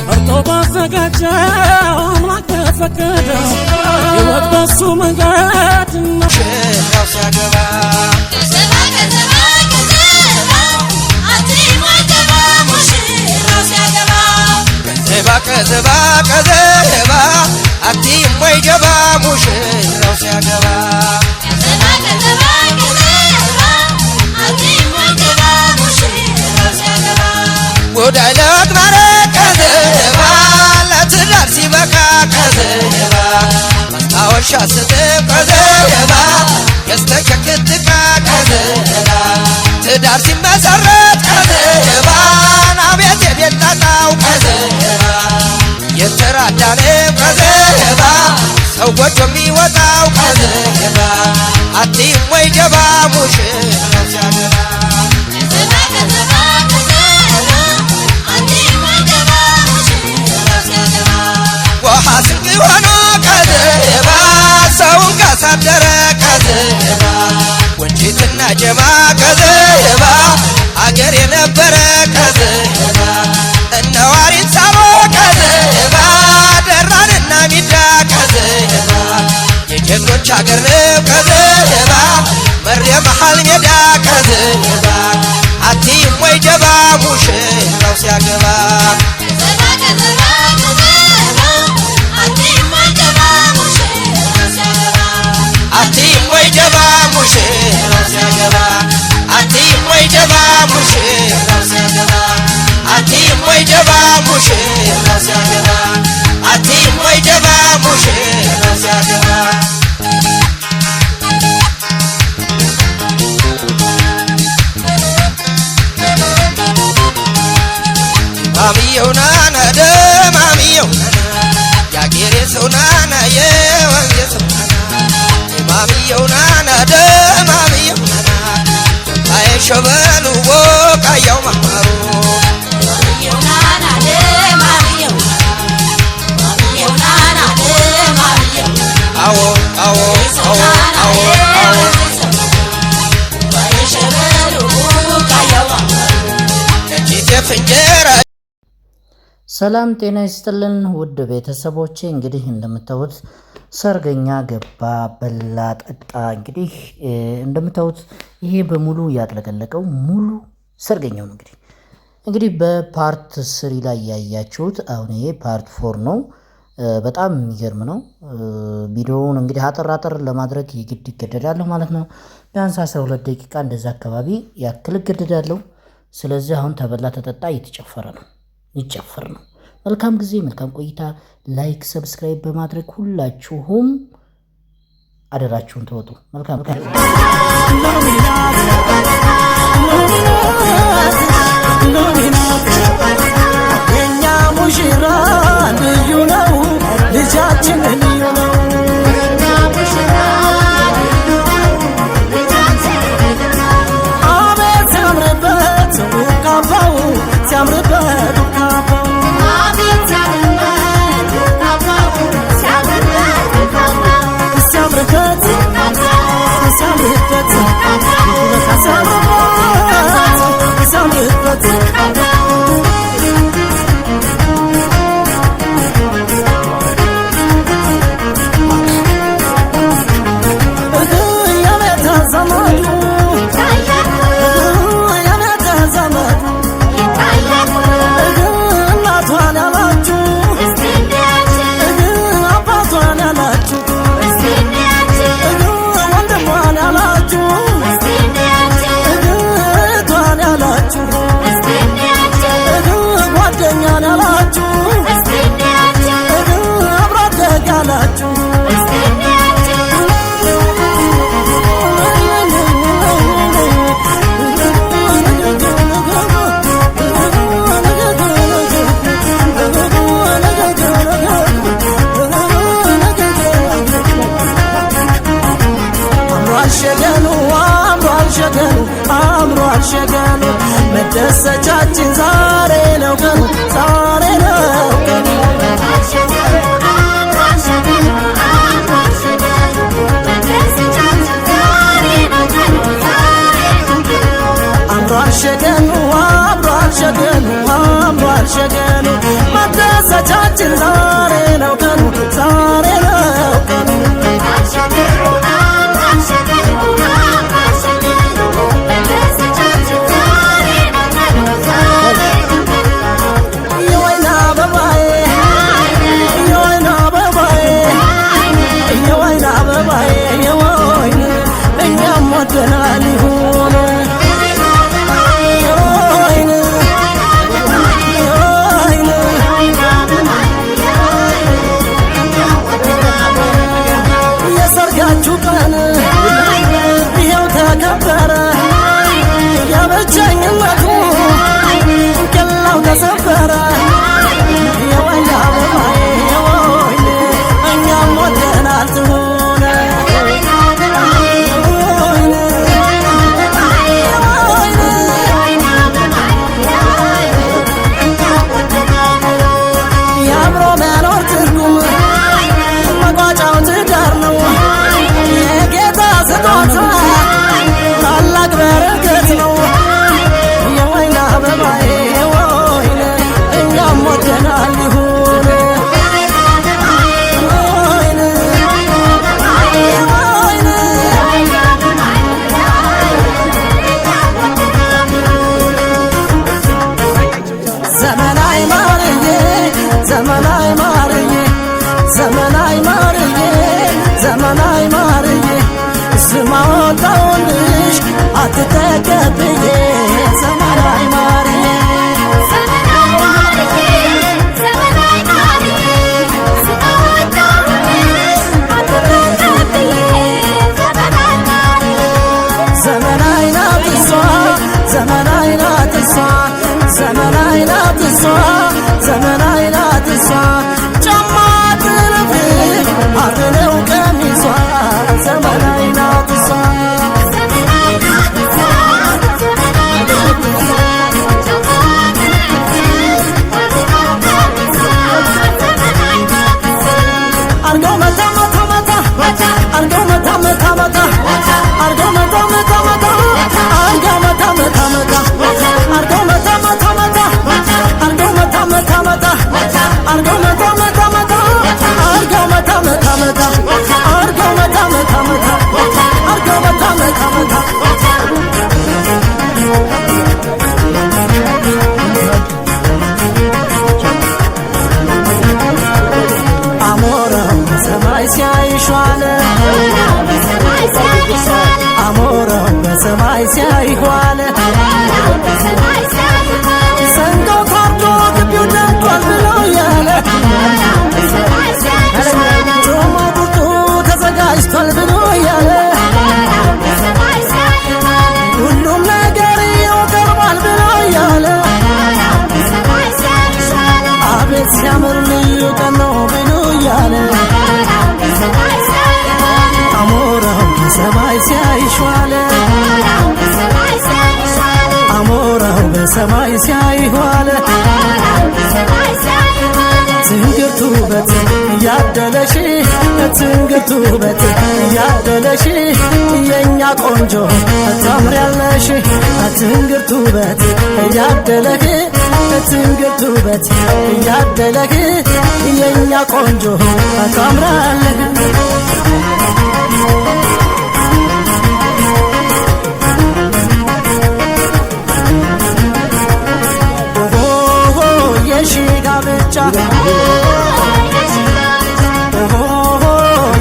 ارتباط زجاجة عمرك فكده يوضبص مجاد النشير راسي عجبا كذبا كذبا كذبا عطيم وجبا مشير راسي عجبا كذبا كذبا كذبا عطيم وجبا مشير راسي عجبا كذبا كذبا كذبا عطيم وجبا مشير راسي عجبا ودعلت مرك كذبا لا تدرسي بكا كذبا مساوش استب كذبا يستككتك كذبا تدرسي مسرت كذبا نابيت يدتاو كذبا يتراداني كذبا سوقت ميوتاو كذبا عتيم ويجبا مشير راسي وحاسق وانا كذبا سوق صدر كذبا وجيتنا جما كذبا اجر ينبر كذبا النوارين سارو كذبا دراننا ميدا كذبا يجنوش اجر كذبا مريم حال ميدا كذبا عتيم ويجبا مشير راسي عجبا عتيم ويجبا مشير راسي عجبا عتيم ويجبا مشير راسي عجبا عتيم ويجبا مشير راسي عجبا عتيم ويجبا مشير راسي عجبا ماميونا ندا ماميونا يا غيري سونانا يوانجي ماميونا ندا ماميونا اي شبلو وكا يوم مارو ماميونا ندا ماميونا ماميونا ندا ماميونا او او او او او اي شبلو وكا يوم مارو كجيت فنجرا ሰላም ጤና ይስጥልን ውድ ቤተሰቦቼ እንግዲህ እንደምታዩት ሰርገኛ ገባ በላ ጠጣ እንግዲህ እንደምታዩት ይሄ በሙሉ ያጥለቀለቀው ሙሉ ሰርገኛው ነው እንግዲህ በፓርት 3 ላይ ያያችሁት አሁን ይሄ ፓርት 4 ነው በጣም የሚገርም ነው ቪዲዮውን እንግዲህ አጠራጠር ለማድረግ ይግድ ይገደዳል ማለት ነው ቢያንስ 12 ደቂቃ እንደዛ አካባቢ ያክል ይገደዳል ስለዚህ አሁን ተበላ ተጠጣ እየተጨፈረ ነው ይጨፈር ነው መልካም ጊዜ መልካም ቆይታ ላይክ ሰብስክራይብ በማድረግ ሁላችሁም አደራችሁን ተወጡ መልካም የኛ ሙሽራ ልዩ ነው ልጃችን ልዩ ነው የኛ ሙሽራ ልዩ ነው ልጃችን ልዩ ነው አቤት ሲያምርበት ውቃባው ሲያምርበት ውቃባው አቤት ሲያምርበት ውቃባው ሲያምርበት ውቃባው ሲያምርበት ሲያምርበት ሲያምርበት ሸገኑ መደሰቻችን ዛሬ ነው ቀኑ ዛሬ ነው ቀኑ ሸገኑ አምሯል ሸገኑ አምሯል ሸገኑ መደሰቻችን ዛሬ ነው ቀኑ ዛሬ ነው ቀኑ የወይን አበባዬ የወይን አበባዬ የወይን አበባዬ የወይን እኛም ወደናል ይሁን የሰርጋችሁ ቀን ይኸው ተከበረ የብቸኝነቱ ኬላው ተሰበረ የወይን አበባዬ የወይን እኛም ወደናል ትሁን የአብሮ መኖር ትርጉም መቋጫው ትዳር ነው የጌታ ስጦታ ታላቅ በረከት ነው የወይን አበባዬ የወይን እኛም ወደናል ይሁን ዘመናዊ ማርዬ ዘመናዊ ማርዬ ዘመናዊ ማርዬ ዘመናዊ ማርዬ ስም አወጣሁልሽ አትተቀብዬ ዘመናዊ ማርዬ ዘመናዊ ናት እሷ ዘመናዊ ናት እሷ ዘመናዊ ናት እሷ ዘመናዊ ናት እሷ ጫማ ትርፍቅ አርነው ቀሚሷ ዘመናዊ ናት እሷ አርገው መታ መታ መታ አርገው መታ መታ መታ አርገው መታ መታ መታ አርገው መታ መታ መታ አርገው መታ መታ መታ አርገው መታ መታ መታ አርገው መታ መታ መታ አርገው መታ መታ መታ አርገው መታ መታ መታ አርገው መታ መታ መታ አሞራው በሰማይ ሲያይሽ ዋለ አሞራው በሰማይ ሲያይሽ ዋለ ሰንጋው ታርዶ ግቢው ደምቋል ብሎ እያለ ጮማ ቁርጡ ተዘጋጅቷል ብሎ እያለ ሁሉም ነገር ይቀርባል ብሎ እያለ አቤት ሲያምር ልዩ ቀን ነው ብሎ እያለ አሞራው በሰማይ ሲያይሽ ዋለ አሞራው በሰማይ ሲያይሽ ዋለ ትንግርቱ ውበት እያደለሽ ትንግርቱ ውበት እያደለሽ የእኛ ቆንጆ ታምሪያለሽ ትንግርቱ ውበት እያደለህ ትንግርቱ ውበት እያደለህ የእኛ ቆንጆ ታምሪያለህ የሺጋ ብቻ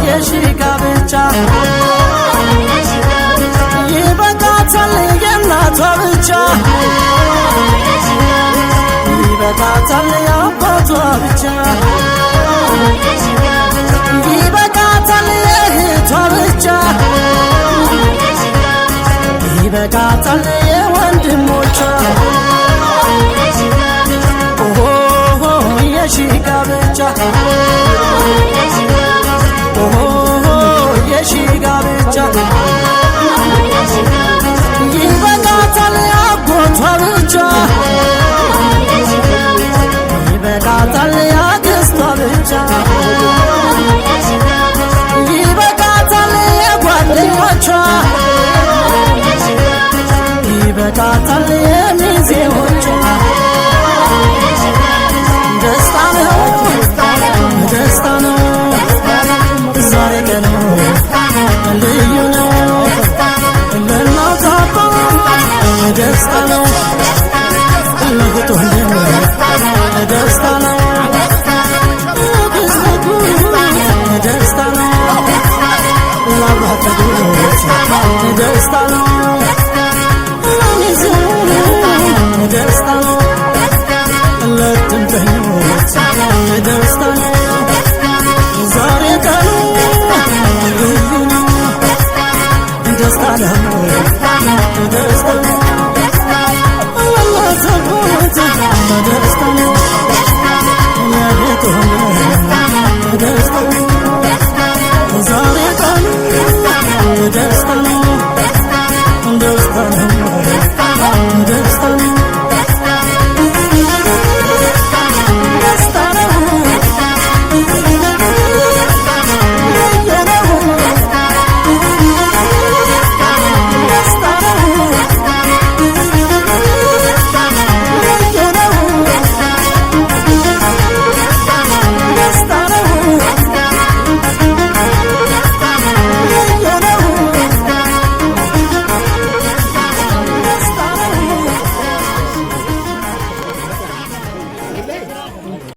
የሺጋ ብቻ ይበቃታል የእናቷ ብቻ ይበቃታል የአባቷ ብቻ ይበቃታል የእህቷ ብቻ ይበቃታል የወንድሞቿ የሺጋ ብቻ የሺጋ ብቻ ይበቃታል ያጎቷ ብቻ ይበቃታል ያክስቷ ብቻ ይበቃታል የጓደኞቿ ይበቃታል የደስታ ነው